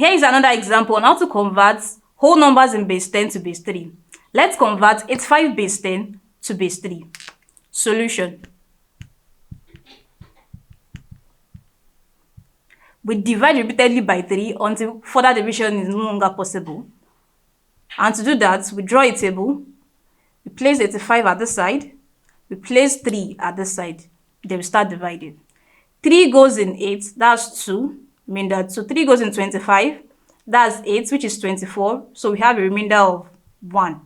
Here is another example on how to convert whole numbers in base 10 to base 3. Let's convert 85 base 10 to base 3. Solution. We divide repeatedly by 3 until further division is no longer possible. And to do that, we draw a table. We place 85 at this side. We place 3 at this side. Then we start dividing. 3 goes in 8, that's 2. Remainder 2. 3 goes in 25, that's 8, which is 24. So we have a remainder of 1.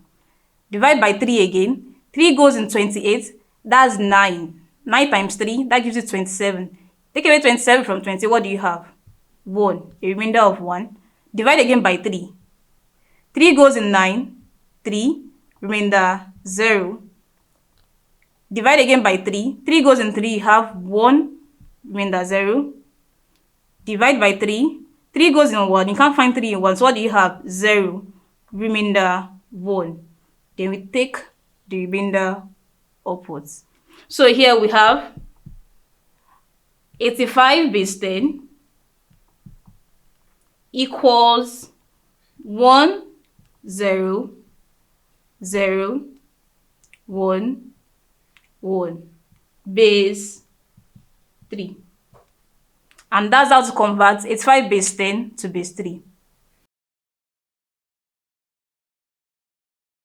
Divide by 3 again. 3 goes in 28, that's 9. 9 times 3, that gives you 27. Take away 27 from 20, what do you have? 1, a remainder of 1. Divide again by 3. 3 goes in 9, 3, remainder 0. Divide again by 3. 3 goes in 3, you have 1, remainder 0. Divide by 3. 3 goes in 1, you can't find 3 in 1, so what do you have? 0, remainder 1. Then we take the remainder upwards. So here we have 85 base 10 equals 1, 0, 0, 1, 1 base 3. And that's how to convert 85 base 10 to base 3.